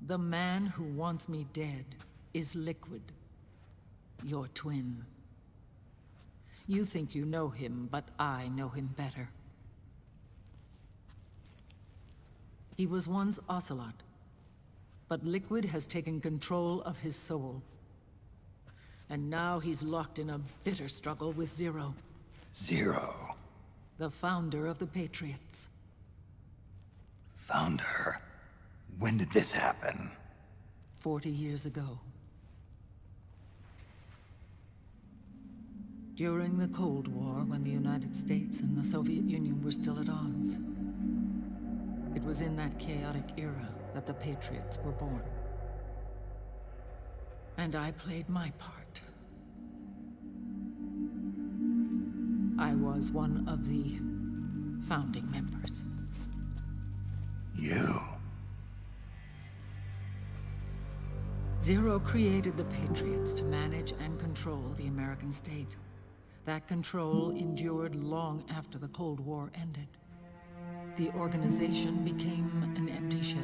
The man who wants me dead is Liquid, your twin. You think you know him, but I know him better. He was once Ocelot, but Liquid has taken control of his soul. And now he's locked in a bitter struggle with Zero. Zero? The founder of the Patriots. Founder? When did this happen? 40 years ago. During the Cold War, when the United States and the Soviet Union were still at odds. It was in that chaotic era that the Patriots were born. And I played my part. I was one of the founding members. You? Zero created the Patriots to manage and control the American state. That control endured long after the Cold War ended. The organization became an empty shell,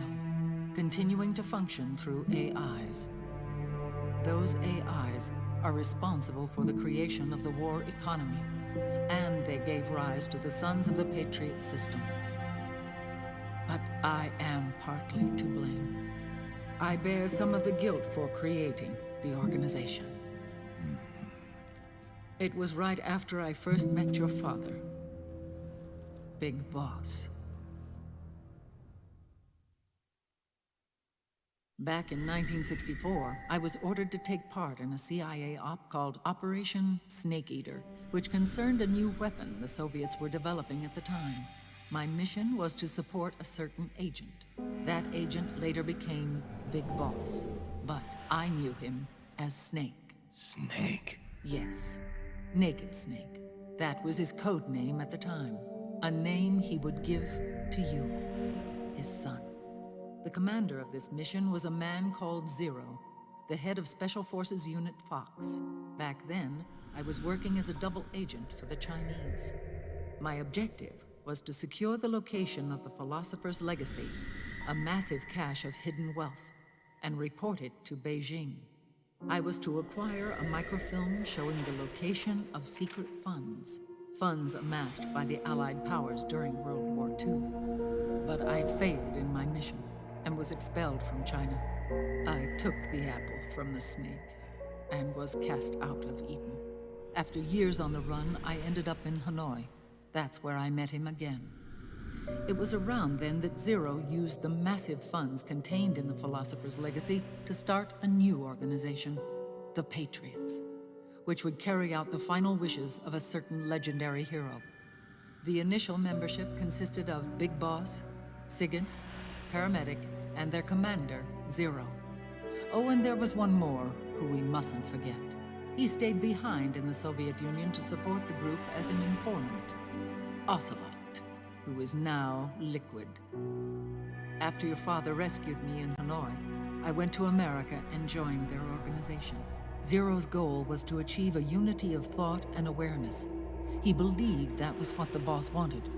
continuing to function through AIs. Those AIs are responsible for the creation of the war economy, and they gave rise to the Sons of the Patriot system. But I am partly to blame. I bear some of the guilt for creating the organization. It was right after I first met your father, Big Boss. Back in 1964, I was ordered to take part in a CIA op called Operation Snake Eater, which concerned a new weapon the Soviets were developing at the time. My mission was to support a certain agent. That agent later became Big Boss, but I knew him as Snake. Snake? Yes, Naked Snake. That was his code name at the time. A name he would give to you, his son. The commander of this mission was a man called Zero, the head of Special Forces Unit Fox. Back then, I was working as a double agent for the Chinese. My objective was to secure the location of the Philosopher's Legacy, a massive cache of hidden wealth, and report it to Beijing. I was to acquire a microfilm showing the location of secret funds, funds amassed by the Allied powers during World War II. But I failed in my mission and was expelled from China. I took the apple from the snake and was cast out of Eden. After years on the run, I ended up in Hanoi. That's where I met him again. It was around then that Zero used the massive funds contained in the Philosopher's Legacy to start a new organization, the Patriots, which would carry out the final wishes of a certain legendary hero. The initial membership consisted of Big Boss, Sigint, Paramedic, and their commander, Zero. Oh, and there was one more who we mustn't forget. He stayed behind in the Soviet Union to support the group as an informant, Ocelot, who is now Liquid. After your father rescued me in Hanoi, I went to America and joined their organization. Zero's goal was to achieve a unity of thought and awareness. He believed that was what the boss wanted,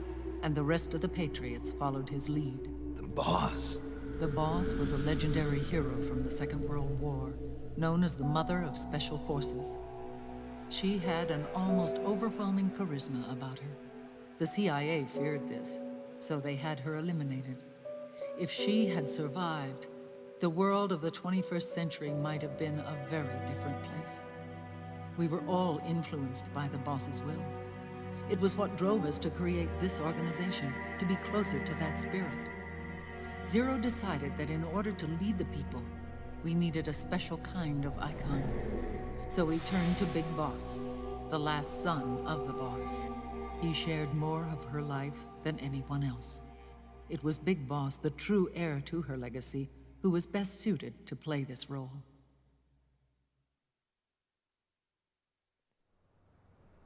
and the rest of the Patriots followed his lead. The boss? The boss was a legendary hero from the Second World War, known as the Mother of Special Forces. She had an almost overwhelming charisma about her. The CIA feared this, so they had her eliminated. If she had survived, the world of the 21st century might have been a very different place. We were all influenced by the boss's will. It was what drove us to create this organization, to be closer to that spirit. Zero decided that in order to lead the people, we needed a special kind of icon. So he turned to Big Boss, the last son of the boss. He shared more of her life than anyone else. It was Big Boss, the true heir to her legacy, who was best suited to play this role.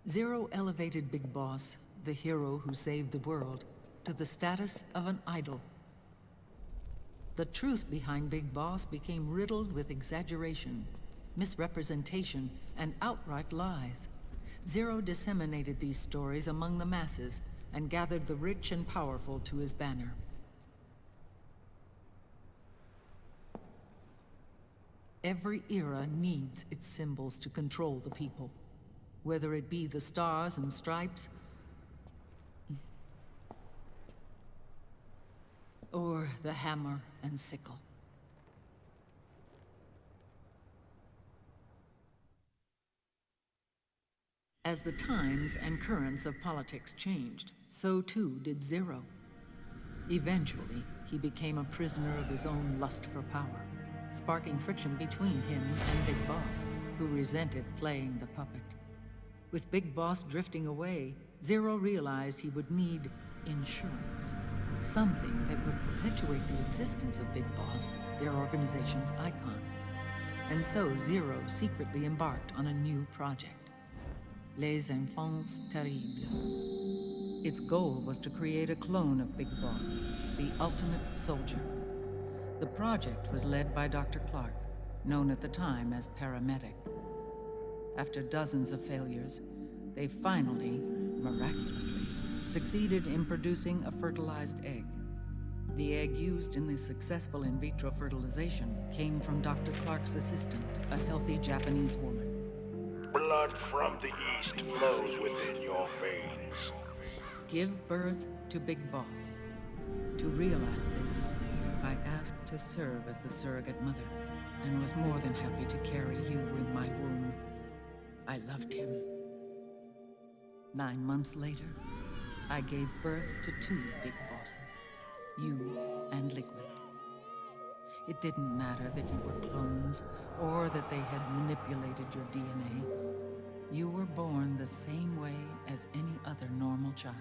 Zero elevated Big Boss, the hero who saved the world, to the status of an idol. The truth behind Big Boss became riddled with exaggeration, misrepresentation, and outright lies. Zero disseminated these stories among the masses and gathered the rich and powerful to his banner. Every era needs its symbols to control the people, whether it be the stars and stripes, or the hammer and sickle. As the times and currents of politics changed, so too did Zero. Eventually, he became a prisoner of his own lust for power, sparking friction between him and Big Boss, who resented playing the puppet. With Big Boss drifting away, Zero realized he would need insurance. Something that would perpetuate the existence of Big Boss, their organization's icon. And so Zero secretly embarked on a new project. Les Enfants Terribles. Its goal was to create a clone of Big Boss, the ultimate soldier. The project was led by Dr. Clark, known at the time as Paramedic. After dozens of failures, they finally, miraculously, succeeded in producing a fertilized egg. The egg used in the successful in vitro fertilization came from Dr. Clark's assistant, a healthy Japanese woman. Blood from the east flows within your veins. Give birth to Big Boss. To realize this, I asked to serve as the surrogate mother, and was more than happy to carry you in my womb. I loved him. 9 months later, I gave birth to 2 Big Bosses, you and Liquid. It didn't matter that you were clones, or that they had manipulated your DNA. You were born the same way as any other normal child,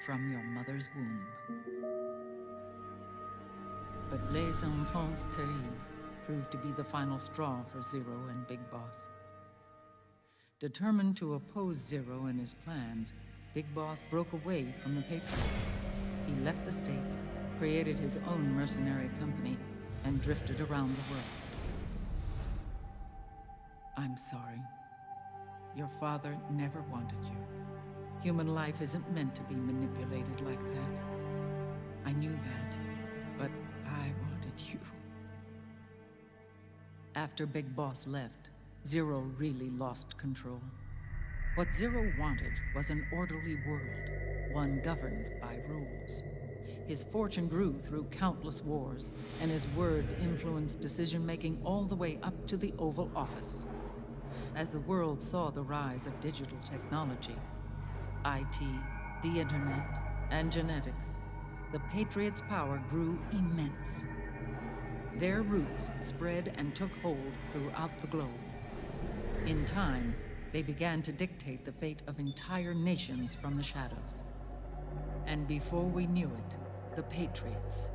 from your mother's womb. But Les Enfants Terribles proved to be the final straw for Zero and Big Boss. Determined to oppose Zero and his plans, Big Boss broke away from the Patriots. He left the States, created his own mercenary company, and drifted around the world. I'm sorry. Your father never wanted you. Human life isn't meant to be manipulated like that. I knew that, but I wanted you. After Big Boss left, Zero really lost control. What Zero wanted was an orderly world, one governed by rules. His fortune grew through countless wars, and his words influenced decision-making all the way up to the Oval Office. As the world saw the rise of digital technology, IT, the internet, and genetics, the Patriots' power grew immense. Their roots spread and took hold throughout the globe. In time, they began to dictate the fate of entire nations from the shadows. And before we knew it, the Patriots,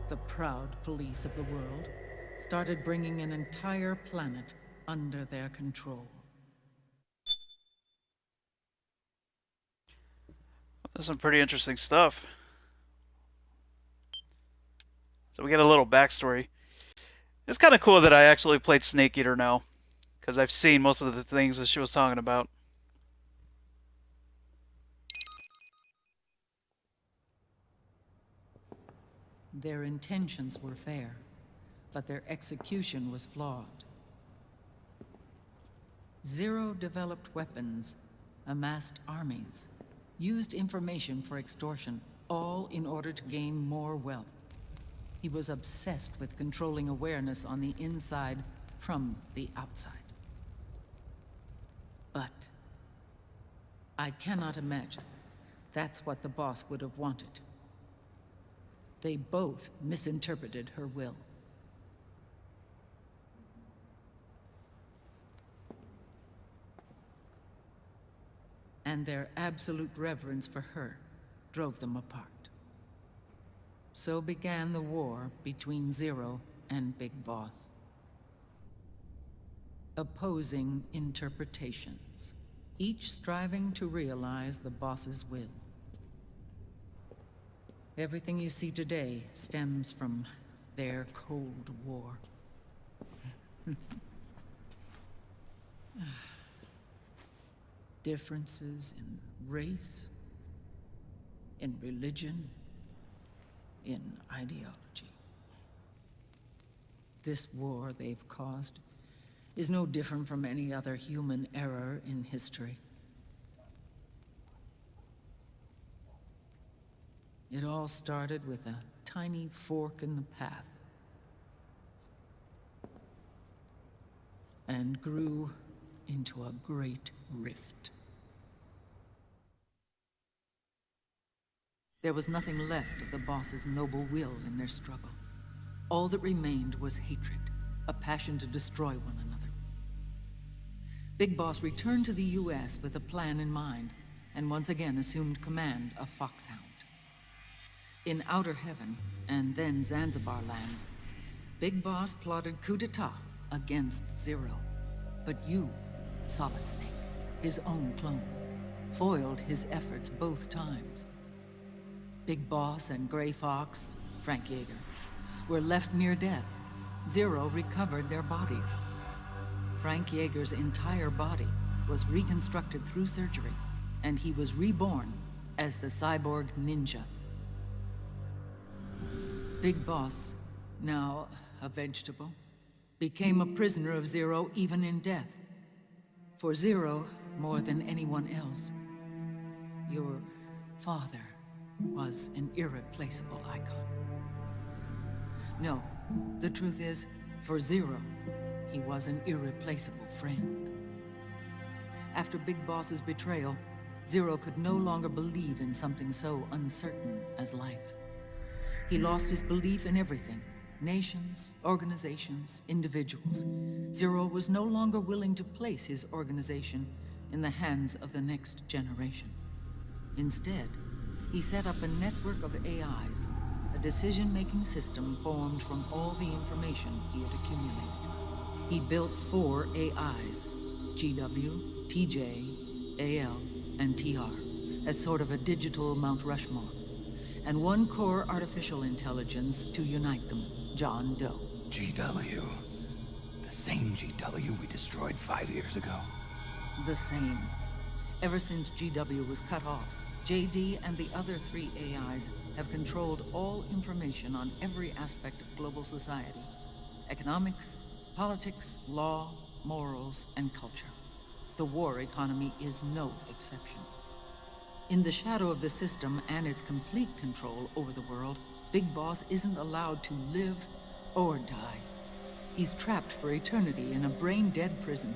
the proud police of the world, started bringing an entire planet under their control. That's some pretty interesting stuff. So we get a little backstory. It's kind of cool that I actually played Snake Eater now, because I've seen most of the things that she was talking about. Their intentions were fair, but their execution was flawed. Zero developed weapons, amassed armies, used information for extortion, all in order to gain more wealth. He was obsessed with controlling awareness on the inside from the outside. But I cannot imagine that's what the boss would have wanted. They both misinterpreted her will. And their absolute reverence for her drove them apart. So began the war between Zero and Big Boss. Opposing interpretations, each striving to realize the boss's will. Everything you see today stems from their Cold War. Differences in race, in religion, in ideology. This war they've caused is no different from any other human error in history. It all started with a tiny fork in the path, and grew into a great rift. There was nothing left of the boss's noble will in their struggle. All that remained was hatred, a passion to destroy one another. Big Boss returned to the US with a plan in mind, and once again assumed command of Foxhound. In Outer Heaven, and then Zanzibar Land, Big Boss plotted coup d'etat against Zero. But you, Solid Snake, his own clone, foiled his efforts both times. Big Boss and Gray Fox, Frank Yeager, were left near death. Zero recovered their bodies. Frank Yeager's entire body was reconstructed through surgery, and he was reborn as the cyborg ninja. Big Boss, now a vegetable, became a prisoner of Zero even in death. For Zero, more than anyone else, your father was an irreplaceable icon. No, the truth is, for Zero, he was an irreplaceable friend. After Big Boss's betrayal, Zero could no longer believe in something so uncertain as life. He lost his belief in everything. Nations, organizations, individuals. Zero was no longer willing to place his organization in the hands of the next generation. Instead, he set up a network of AIs, a decision-making system formed from all the information he had accumulated. He built 4 AIs, GW, TJ, AL, and TR, as sort of a digital Mount Rushmore, and 1 core artificial intelligence to unite them, John Doe. GW. The same GW we destroyed 5 years ago. The same. Ever since GW was cut off, JD and the other 3 AIs have controlled all information on every aspect of global society. Economics, politics, law, morals, and culture. The war economy is no exception. In the shadow of the system and its complete control over the world, Big Boss isn't allowed to live or die. He's trapped for eternity in a brain-dead prison.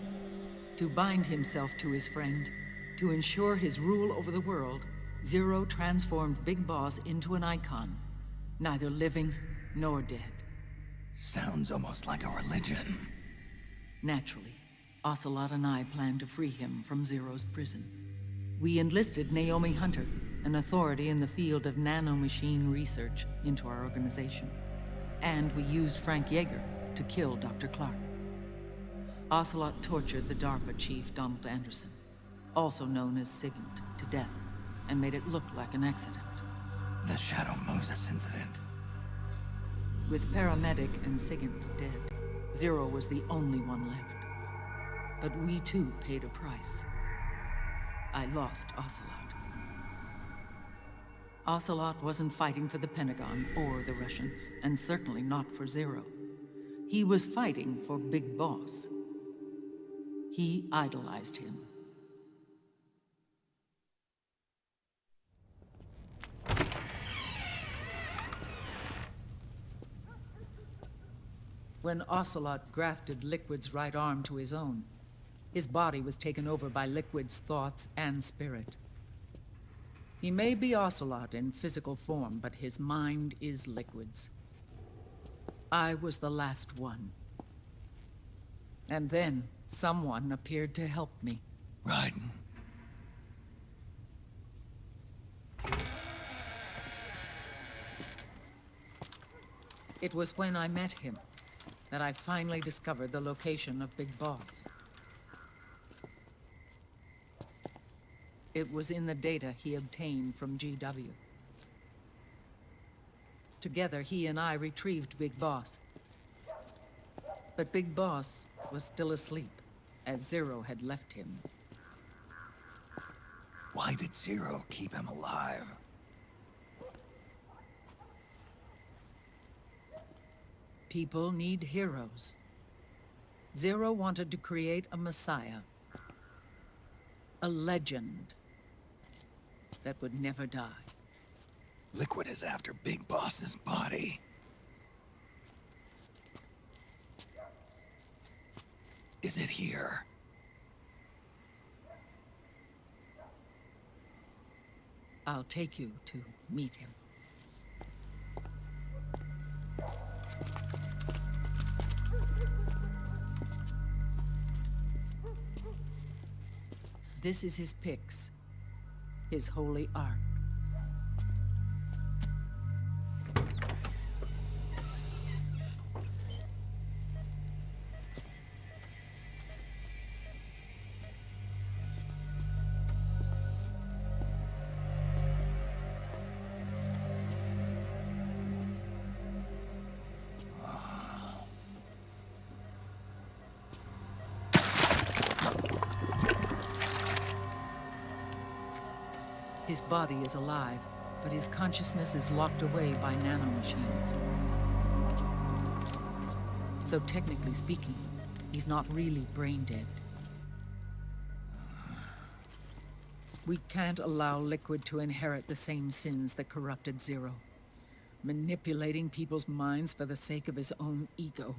To bind himself to his friend, to ensure his rule over the world, Zero transformed Big Boss into an icon, neither living nor dead. Sounds almost like a religion. Naturally, Ocelot and I plan to free him from Zero's prison. We enlisted Naomi Hunter, an authority in the field of nanomachine research, into our organization. And we used Frank Yeager to kill Dr. Clark. Ocelot tortured the DARPA chief, Donald Anderson, also known as Sigint, to death, and made it look like an accident. The Shadow Moses incident. With Paramedic and Sigint dead, Zero was the only one left. But we too paid a price. I lost Ocelot. Ocelot wasn't fighting for the Pentagon or the Russians, and certainly not for Zero. He was fighting for Big Boss. He idolized him. When Ocelot grafted Liquid's right arm to his own, his body was taken over by Liquid's thoughts and spirit. He may be Ocelot in physical form, but his mind is Liquid's. I was the last one. And then someone appeared to help me. Raiden. It was when I met him that I finally discovered the location of Big Boss. It was in the data he obtained from GW. Together, he and I retrieved Big Boss. But Big Boss was still asleep, as Zero had left him. Why did Zero keep him alive? People need heroes. Zero wanted to create a messiah. A legend that would never die. Liquid is after Big Boss's body. Is it here? I'll take you to meet him. This is his pyx, his holy ark. His body is alive, but his consciousness is locked away by nanomachines. So technically speaking, he's not really brain dead. We can't allow Liquid to inherit the same sins that corrupted Zero, manipulating people's minds for the sake of his own ego.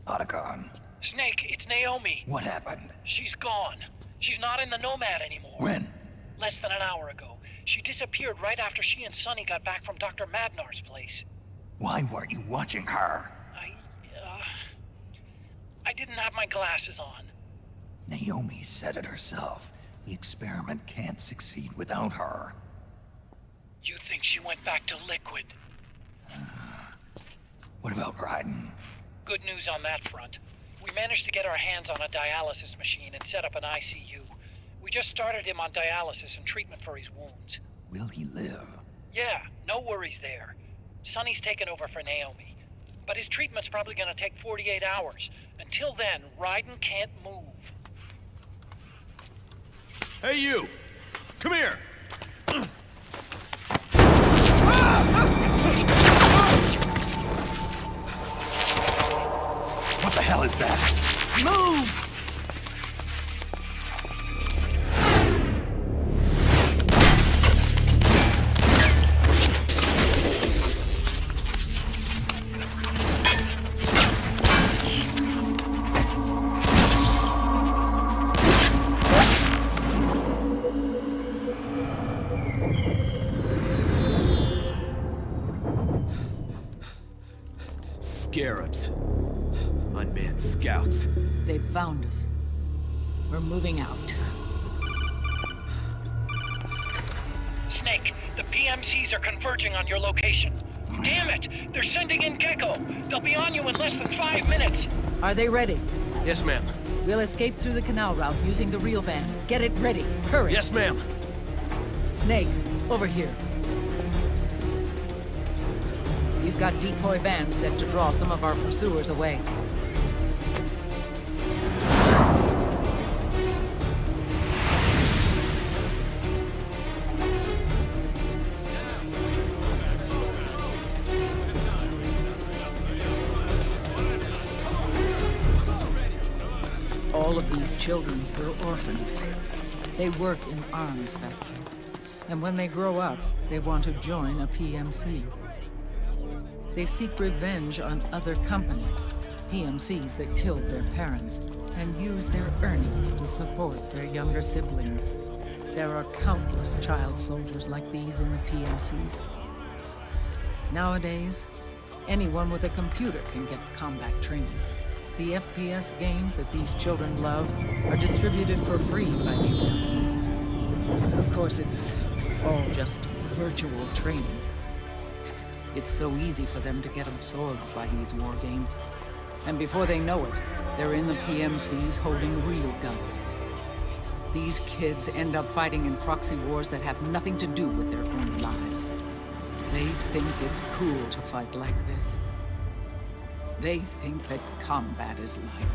Otacon. Snake, it's Naomi. What happened? She's gone. She's not in the Nomad anymore. When? Less than an hour ago. She disappeared right after she and Sonny got back from Dr. Madnar's place. Why weren't you watching her? I didn't have my glasses on. Naomi said it herself. The experiment can't succeed without her. You think she went back to Liquid? What about Raiden? Good news on that front. We managed to get our hands on a dialysis machine and set up an ICU. We just started him on dialysis and treatment for his wounds. Will he live? Yeah, no worries there. Sonny's taken over for Naomi. But his treatment's probably gonna take 48 hours. Until then, Raiden can't move. Hey, you! Come here! What the hell is that? Move! Scarabs. Unmanned scouts. They've found us. We're moving out. Snake, the PMCs are converging on your location. Damn it! They're sending in Gecko! They'll be on you in less than 5 minutes! Are they ready? Yes, ma'am. We'll escape through the canal route using the real van. Get it ready. Hurry. Yes, ma'am. Snake, over here. We've got decoy vans set to draw some of our pursuers away. All of these children were orphans. They work in arms factories. And when they grow up, they want to join a PMC. They seek revenge on other companies, PMCs that killed their parents, and use their earnings to support their younger siblings. There are countless child soldiers like these in the PMCs. Nowadays, anyone with a computer can get combat training. The FPS games that these children love are distributed for free by these companies. Of course, it's all just virtual training. It's so easy for them to get absorbed by these war games. And before they know it, they're in the PMCs holding real guns. these kids end up fighting in proxy wars that have nothing to do with their own lives. They think it's cool to fight like this. They think that combat is life.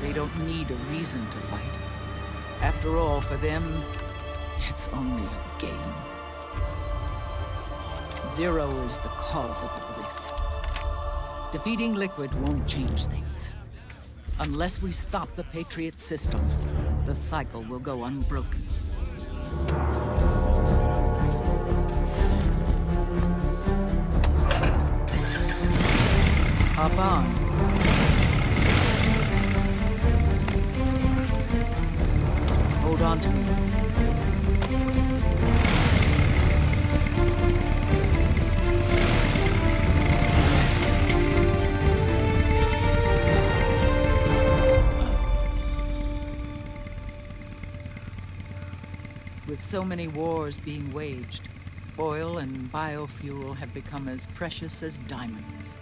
They don't need a reason to fight. After all, for them, it's only a game. Zero is the cause of all this. Defeating Liquid won't change things. Unless we stop the Patriot system, the cycle will go unbroken. Hop on. Hold on to me. With so many wars being waged, oil and biofuel have become as precious as diamonds.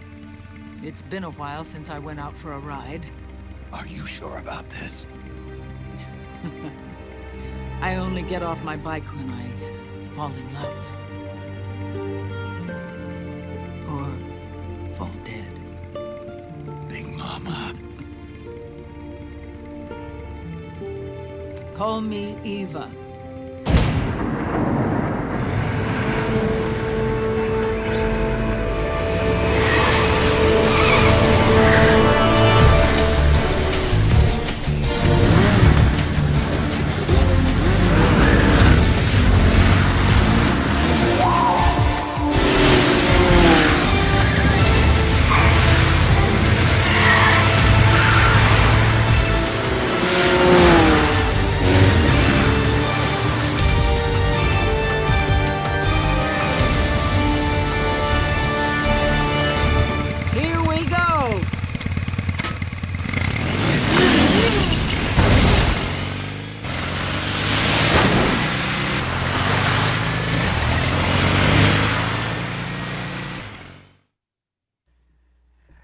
It's been a while since I went out for a ride. Are you sure about this? I only get off my bike when I fall in love. Or fall dead. Big Mama. Call me Eva.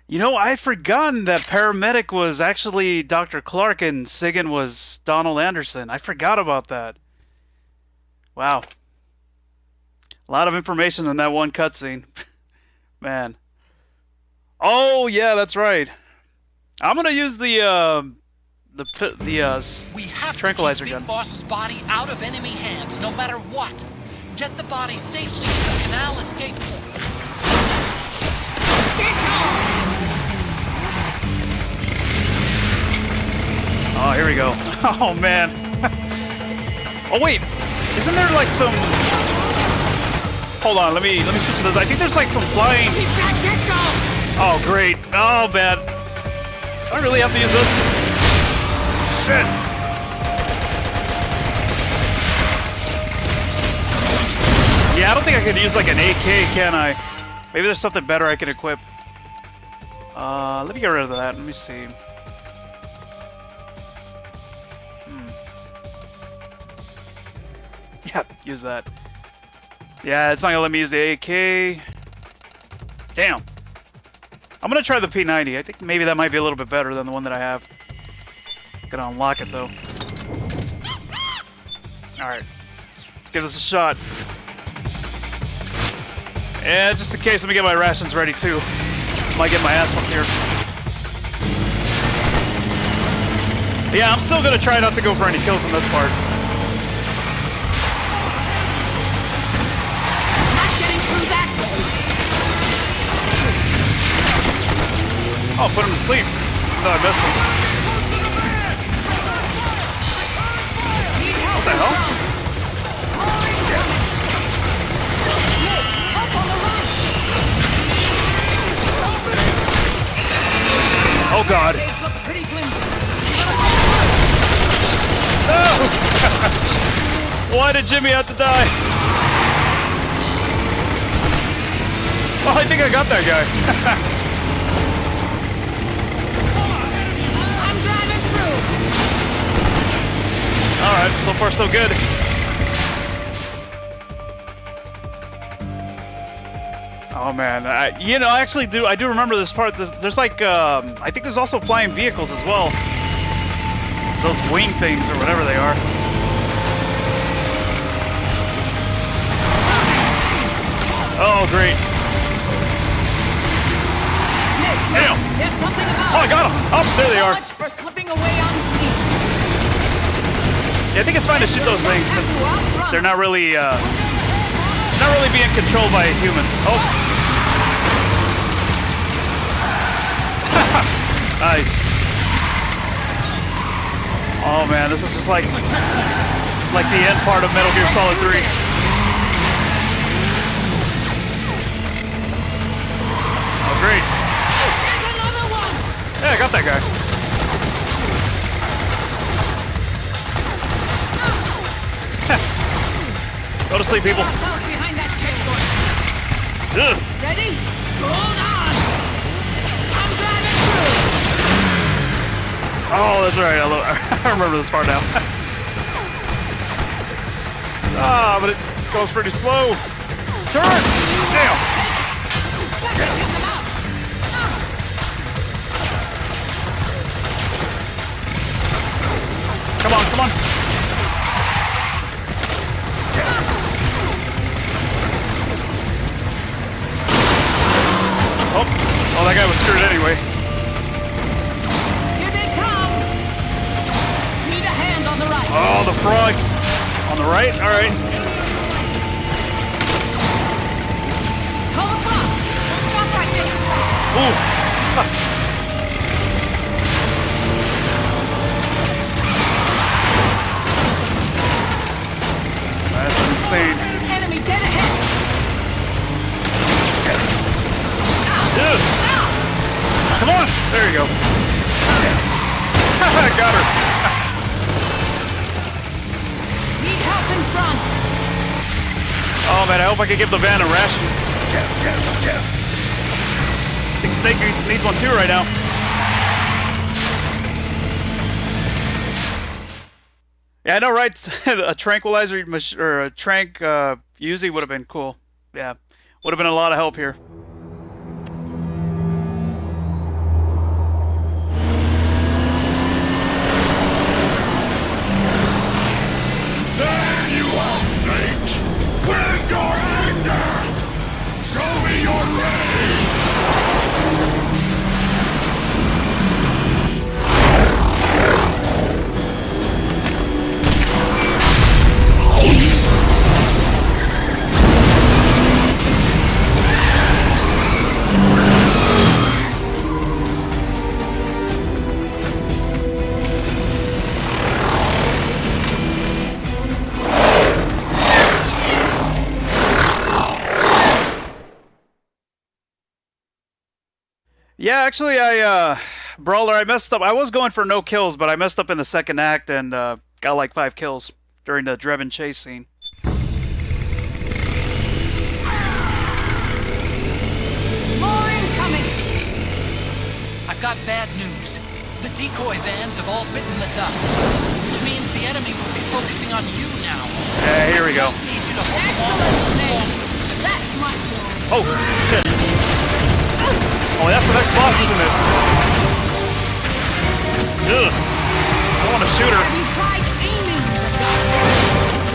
You know, I'd forgotten that paramedic was actually Dr. Clark and Sigan was Donald Anderson. I forgot about that. Wow. A lot of information in that one cutscene. Man. Oh, yeah, that's right. I'm gonna use the we have tranquilizer to keep gun. Big Boss's body out of enemy hands, no matter what. Get the body safely to the canal escape point. Oh, here we go. Oh, man. Oh, wait. Isn't there like some... Hold on, let me switch to this. I think there's like some flying... Oh, great. Oh, man. Do I really have to use this? Shit. Yeah, I don't think I could use like an AK, can I? Maybe there's something better I can equip. Let me get rid of that. Let me see. Yeah, use that. Yeah, it's not gonna let me use the AK. Damn. I'm gonna try the P90. I think maybe that might be a little bit better than the one that I have. Gonna unlock it though. Alright. Let's give this a shot. And just in case, let me get my rations ready too. Might get my ass whooped here. Yeah, I'm still gonna try not to go for any kills in this part. Oh, put him to sleep. I thought I missed him. What the hell? Oh god. No! Why did Jimmy have to die? Well, I think I got that guy. Alright, so far so good. Oh man, I do remember this part. There's like, I think there's also flying vehicles as well. those wing things or whatever they are. Oh, great. Damn. There's something about Oh, I got them. Oh, there they so are. much for slipping away unseen. Yeah, I think it's fine to shoot those things since they're not really being controlled by a human. Oh. Nice. Oh man, this is just like the end part of Metal Gear Solid 3. Oh great. Yeah, I got that guy. Go to sleep, people. Behind that checkpoint. Ugh. Ready? Hold on. I'm driving through. Oh, that's right. I remember this part now. Ah, but it goes pretty slow. Turn! Damn! Come on, come on. Oh, that guy was screwed anyway. Here they come. Need a hand on the right. Oh, the frogs. On the right? All right. Call the frog. Stop right there. Ooh. That's insane. Enemy dead ahead. Dude. Come on. There you go. Got her. Need help in front. Oh man, I hope I can give the van a ration. I think Snake needs one too right now. Yeah, I know, right? A tranquilizer or a trank Uzi would have been cool. Yeah, would have been a lot of help here. There you are, Snake! Where's your anger? Show me your rage! Yeah, actually, Brawler, I messed up. I was going for no kills, but I messed up in the second act and got like 5 kills during the Drebin chase scene. More incoming. I've got bad news. The decoy vans have all bitten the dust, which means the enemy will be focusing on you now. Yeah, here we go. Just need you to hold them all Excellent, off. Snake. That's my boy. Oh, shit. Oh, that's the next boss, isn't it? Ugh. I don't want to shoot her. Have you tried aiming the gun?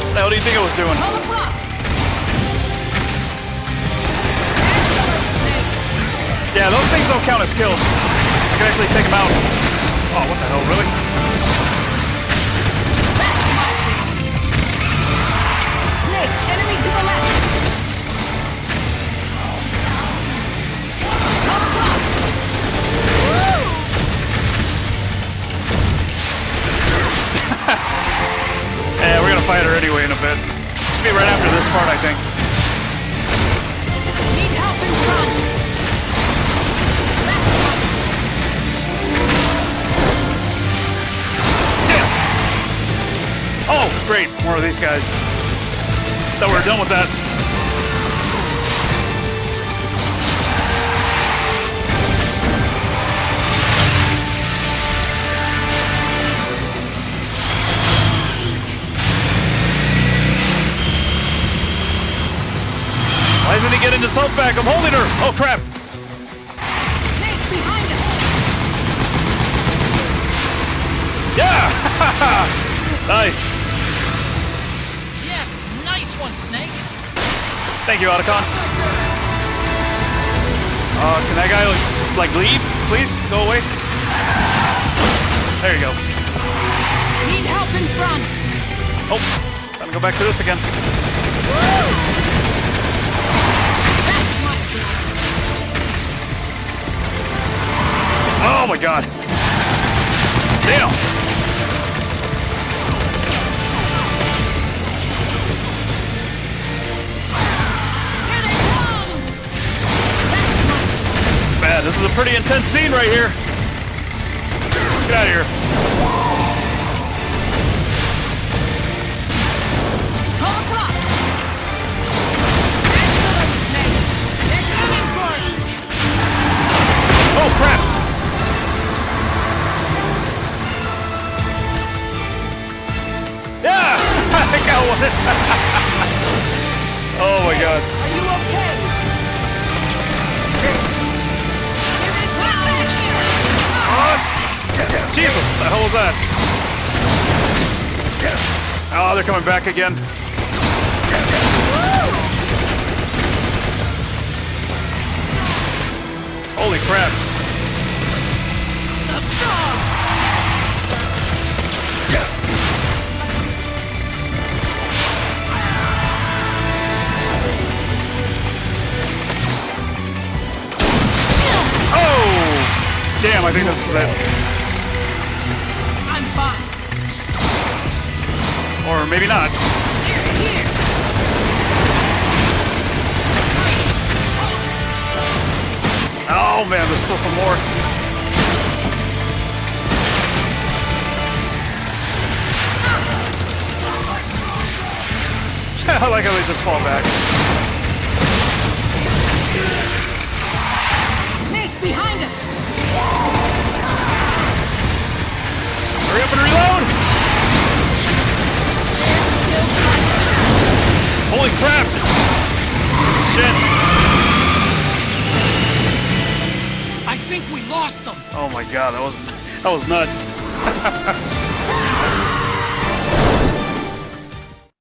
What the hell do you think I was doing? Call the frog. Excellent, Snake. Yeah, those things don't count as kills. You can actually take them out. Oh, what the hell, really? That's my boy. Snake, enemy to the left. Call the frog. Woo! Yeah, we're gonna fight her anyway in a bit. This should be right after this part, I think. Need help in front. Left one. Yeah. Oh, great. More of these guys. Thought we were done with that. Why isn't he getting his health back? I'm holding her! Oh, crap! Snake behind us. Yeah! Nice. Yes, nice one, Snake. Thank you, Otacon. Can that guy, like, leave? Please? Go away? There you go. Need help in front. Oh, gotta go back to this again. Oh my god. Damn. Man, this is a pretty intense scene right here. Get out of here. Oh crap! Yeah! I got one! Oh my god. Are you okay? Jesus, what the hell was that? Oh, they're coming back again. Holy crap. Oh! Damn, I think this is it. I'm fine. Or maybe not. Here. Oh man, there's still some more. I like how they just fall back. Snake behind us. Hurry up and reload! Holy crap! Shit! I think we lost them. Oh my god, that was nuts.